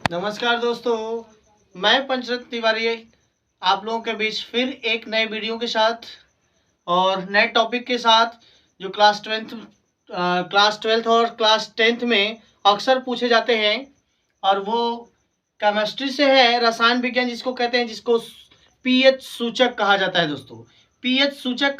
नमस्कार दोस्तों, मैं पंचरत्न तिवारी आप लोगों के बीच फिर एक नए वीडियो के साथ और नए टॉपिक के साथ जो क्लास ट्वेल्थ और क्लास 10th में अक्सर पूछे जाते हैं। और वो केमिस्ट्री से है, रसायन विज्ञान जिसको कहते हैं, जिसको पीएच सूचक कहा जाता है। दोस्तों, पीएच सूचक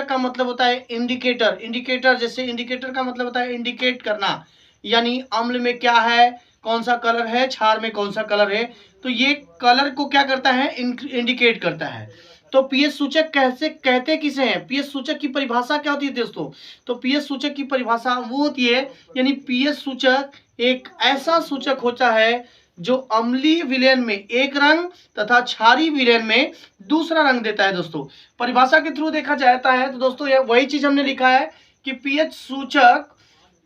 का मतलब होता है इंडिकेटर। जैसे इंडिकेटर का मतलब होता है इंडिकेट करना, यानी अम्ल में क्या है, कौन सा कलर है, क्षार में कौन सा कलर है। तो ये कलर को क्या करता है, इंडिकेट करता है। तो पीएच सूचक कैसे कहते किसे हैं, पीएच सूचक की परिभाषा क्या होती है दोस्तों? तो पीएच सूचक की परिभाषा वो होती है, यानी पीएच सूचक एक ऐसा सूचक होता है जो अम्लीय विलयन में एक रंग तथा क्षारीय विलयन में दूसरा रंग देता है। दोस्तों, परिभाषा के थ्रू देखा जाता है तो दोस्तों ये वही चीज हमने लिखा है कि पीएच सूचक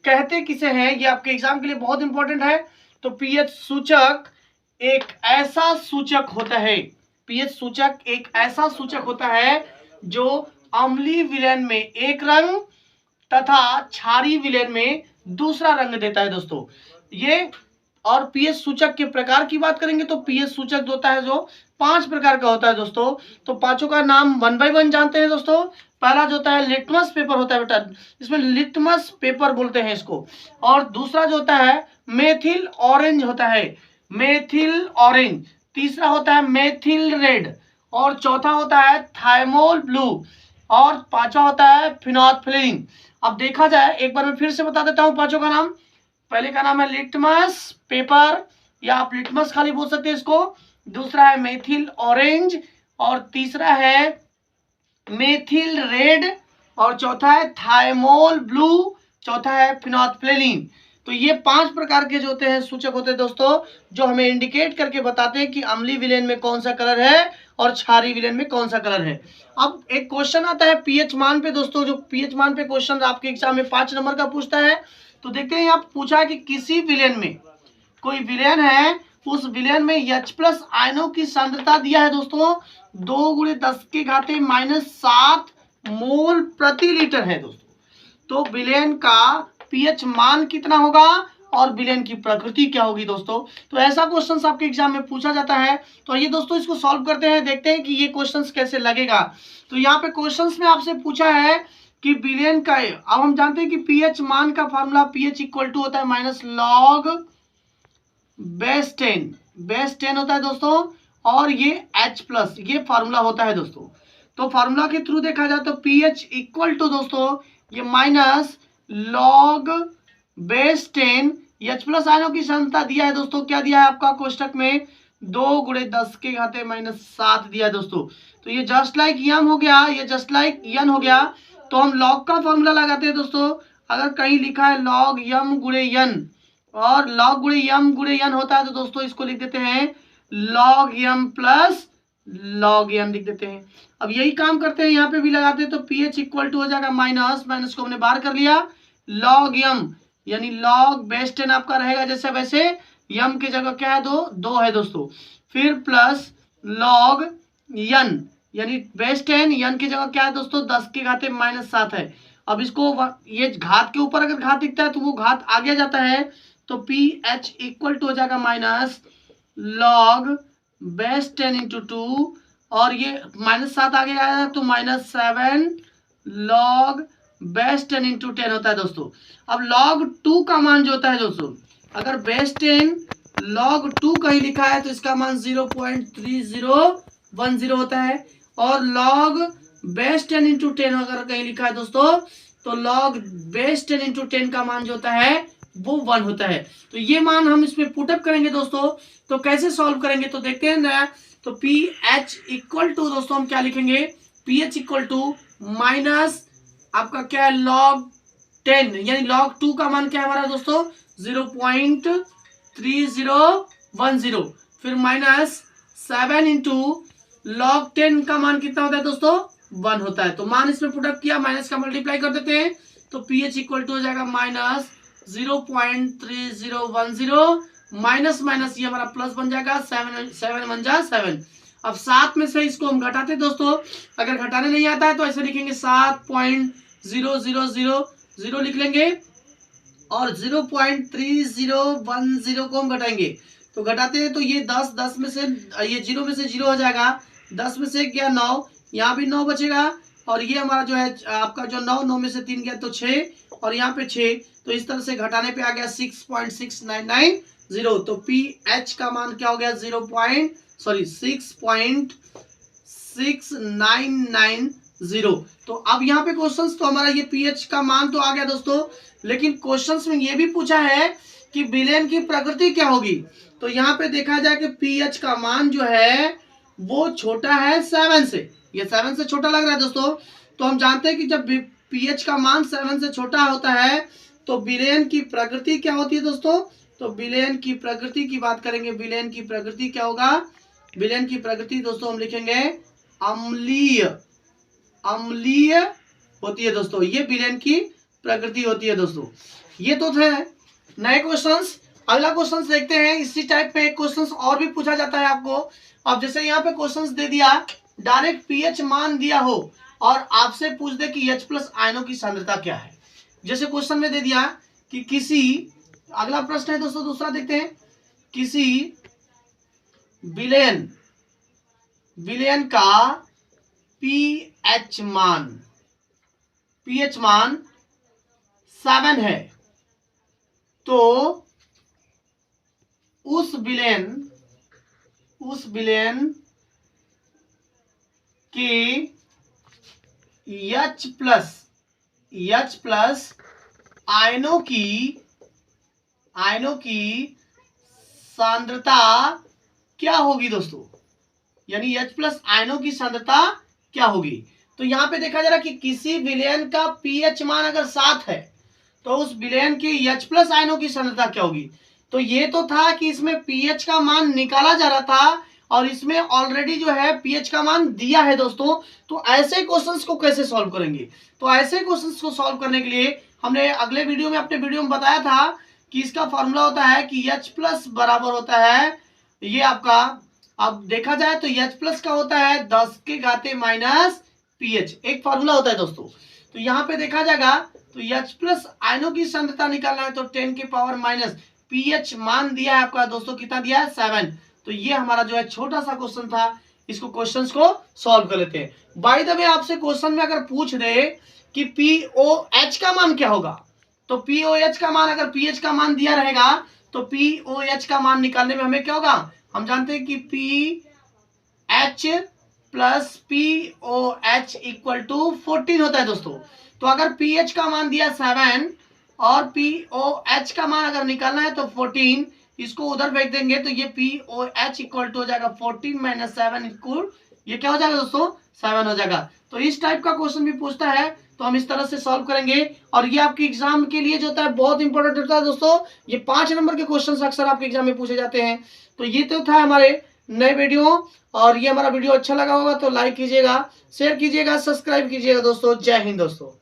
कहते किसे हैं। ये आपके एग्जाम के लिए बहुत इंपॉर्टेंट है। तो पीएच सूचक एक ऐसा सूचक होता है, पीएच सूचक एक ऐसा सूचक होता है जो अम्लीय विलयन में एक रंग तथा क्षारीय विलयन में दूसरा रंग देता है। दोस्तों, ये और पीएच सूचक के प्रकार की बात करेंगे तो पीएच सूचक होता है जो 5 प्रकार का होता है। दोस्तों, तो पांचों का नाम 1 बाय 1 जानते हैं। दोस्तों, पहला जो होता है लिटमस पेपर होता है बेटा, इसमें लिटमस पेपर बोलते हैं इसको। और दूसरा जो होता है मेथिल ऑरेंज होता है, मेथिल ऑरेंज। तीसरा होता है मेथिल रेड, और चौथा होता है थाइमोल ब्लू, और पांचवा होता है फिनोल्फिनीन। अब देखा जाए, एक बार मैं फिर से बता देता हूं पांचों का नाम। पहले का नाम है लिटमस पेपर, या आप लिटमस खाली बोल सकते हैं इसको। दूसरा है मेथिल ऑरेंज, और तीसरा है मेथिल रेड, और चौथा है थाइमोल ब्लू, चौथा है फिनोल्फिनीन। तो ये 5 प्रकार के जो होते हैं सूचक होते हैं दोस्तों, जो हमें इंडिकेट करके बताते हैं कि अम्लीय विलयन में कौन सा कलर है और क्षारीय विलयन में कौन सा कलर है। अब एक क्वेश्चन आता है पीएच मान पे दोस्तों, जो पीएच मान पे क्वेश्चन आपके एग्जाम में 5 नंबर का पूछता है। तो देखते हैं, यहाँ पूछा है कि किसी विलयन में, कोई विलयन है, उस विलयन में H+ आयनों की सांद्रता दिया है दोस्तों 2 × 10⁻⁷ मोल प्रति लीटर है। दोस्तों, तो विलयन का पीएच मान कितना होगा और विलयन की प्रकृति क्या होगी दोस्तों? तो ऐसा क्वेश्चन आपके एग्जाम में पूछा जाता है। तो ये दोस्तों इसको सॉल्व करते हैं, देखते हैं कि ये क्वेश्चन कैसे लगेगा। तो यहाँ पे क्वेश्चन में आपसे पूछा है कि विलयन का, अब हम जानते हैं कि पीएच मान का फार्मूला पीएच इक्वल टू होता है -log बेस 10 होता है दोस्तों, और ये H+, ये फार्मूला होता है दोस्तों। तो फार्मूला के थ्रू देखा जाए तो पीएच इक्वल टू दोस्तों ये -log बेस 10, H+ आयनों की सांद्रता दिया है दोस्तों, क्या दिया है आपका कोष्टक में 2 × 10⁻⁷ दिया है दोस्तों। तो ये जस्ट लाइक यम हो गया, ये जस्ट लाइक यन हो गया। तो हम लॉग का फॉर्मूला लगाते हैं दोस्तों। अगर कहीं लिखा है लॉग यम गुणे यन, और लॉग गुणे यम गुणे यन होता है तो दोस्तों इसको लिख देते हैं लॉग यम प्लस लॉग यन लिख देते हैं। अब यही काम करते हैं, यहाँ पे भी लगाते हैं। तो पीएच इक्वल टू हो जाएगा माइनस को हमने बाहर कर लिया, लॉग यम यानी लॉग बेस 10 आपका रहेगा जैसे वैसे, यम की जगह क्या है, 2 है दोस्तों। फिर प्लस लॉग यन यानी बेस 10, यन की जगह क्या है दोस्तों 10⁻⁷ है। अब इसको ये घात के ऊपर अगर घात दिखता है तो वो घात आगे जाता है। तो पीएच इक्वल टू हो जाएगा -log बेस 10 × 2, और ये -7 आगे आया तो -7 log बेस 10 × 10 होता है दोस्तों। अब log 2 का मान जो होता है दोस्तों, अगर बेस 10 log 2 कहीं लिखा है तो इसका मान 0.3010 होता है, और log बेस 10 × 10 अगर कहीं लिखा है दोस्तों तो log बेस 10 × 10 का मान जो होता है वो 1 होता है। तो ये मान हम इसमें पुटअप करेंगे दोस्तों। तो कैसे सॉल्व करेंगे तो देखते हैं ना। तो पीएच इक्वल टू दोस्तों हम क्या लिखेंगे, पीएच इक्वल टू माइनस आपका क्या है log 10, यानी log 2 का मान क्या है हमारा दोस्तों 0.3010, फिर -7 × log 10 का मान कितना होता है दोस्तों 1 होता है। तो मान इसमें पुटअप किया, माइनस का मल्टीप्लाई कर देते हैं। तो पीएच इक्वल टू हो जाएगा -0.3010, माइनस माइनस ये हमारा प्लस बन जाएगा, 7 1 जा 7। अब 7 में से इसको हम घटाते दोस्तों, अगर घटाने नहीं आता है तो ऐसे लिखेंगे 7.0000 लिख लेंगे, और 0.3010 को हम घटाएंगे तो घटाते हैं तो ये 10 में से ये 0 में से 0 हो जाएगा, 10 में से 1 गया 9, यहाँ भी 9 बचेगा, और ये हमारा जो है आपका जो 9 में से 3 गया तो 6, और यहाँ पे 6, तो इस तरह से घटाने पे आ गया 6.6990। तो पीएच का मान क्या हो गया 6.6990। तो अब यहाँ पे क्वेश्चंस तो हमारा ये पीएच का मान तो आ गया दोस्तों, लेकिन क्वेश्चंस में ये भी पूछा है कि विलयन की प्रकृति क्या होगी। तो यहाँ पे देखा जाए कि पीएच का मान जो है वो छोटा है 7 से, ये 7 से छोटा लग रहा है दोस्तों। तो हम जानते हैं कि जब पीएच का मान 7 से छोटा होता है तो विलयन की प्रकृति क्या होती है दोस्तों। तो विलयन की प्रकृति की बात करेंगे, विलयन की प्रकृति क्या होगा, विलयन की प्रकृति दोस्तों हम लिखेंगे अम्लीय, अम्लीय होती है दोस्तों, ये विलयन की प्रकृति होती है दोस्तों। ये तो थे नए क्वेश्चंस। अगला क्वेश्चंस देखते हैं, इसी टाइप पे क्वेश्चंस और भी पूछा जाता है आपको। अब जैसे यहाँ पे क्वेश्चंस दे दिया, डायरेक्ट पीएच मान दिया हो और आपसे पूछ दे कि H+ आयनों की सांद्रता क्या है। जैसे क्वेश्चन में दे दिया कि किसी, अगला प्रश्न है दोस्तों दूसरा देखते हैं, किसी विलयन, विलयन का पीएच मान, पीएच मान 7 है, तो उस विलयन की H+ आयनों की सांद्रता क्या होगी दोस्तों, यानी H+ आयनों की सांद्रता क्या होगी। तो यहां पे देखा जा रहा है कि किसी विलयन का पीएच मान अगर 7 है तो उस विलयन की H+ आयनों की सांद्रता क्या होगी। तो ये तो था कि इसमें पीएच का मान निकाला जा रहा था और इसमें ऑलरेडी जो है पीएच का मान दिया है दोस्तों। तो ऐसे क्वेश्चंस को कैसे सॉल्व करेंगे, तो ऐसे क्वेश्चंस को सॉल्व करने के लिए हमने अगले वीडियो में, अपने वीडियो में बताया था कि इसका फॉर्मूला होता है कि H+ बराबर होता है ये आपका, अब देखा जाए तो H+ का होता है 10 के घाते माइनस पीएच, एक फॉर्मूला होता है दोस्तों। तो यहाँ पे देखा जाएगा तो H+ आयनों की सांद्रता निकालना है तो 10 के पावर माइनस पीएच मान दिया है आपका दोस्तों, कितना दिया है 7। तो ये हमारा जो है छोटा सा क्वेश्चन था, इसको क्वेश्चंस को सॉल्व कर लेते हैं। बाय द वे आपसे क्वेश्चन में अगर पूछ दे कि पीओएच का मान क्या होगा, तो पीओएच का मान, अगर पीएच का मान दिया रहेगा तो पीओएच का मान निकालने में हमें क्या होगा, हम जानते हैं कि pH plus pOH equal to 14 होता है दोस्तों। तो अगर पीएच का मान दिया 7 और पीओएच का मान अगर निकालना है तो 14, इसको उधर फेंक देंगे तो ये पीओएच इक्वल टू हो जाएगा 14 माइनस 7 इक्वल, ये क्या हो जाएगा दोस्तों 7 हो जाएगा। तो इस टाइप का क्वेश्चन भी पूछता है तो हम इस तरह से सॉल्व करेंगे, और ये आपके एग्जाम के लिए जो होता है बहुत इंपॉर्टेंट होता है दोस्तों। ये 5 नंबर के क्वेश्चन अक्सर आपके एग्जाम में पूछे जाते हैं। तो ये तो था हमारे नए वीडियो, और ये हमारा वीडियो अच्छा लगा होगा तो लाइक कीजिएगा, शेयर कीजिएगा, सब्सक्राइब कीजिएगा दोस्तों। जय हिंद दोस्तों।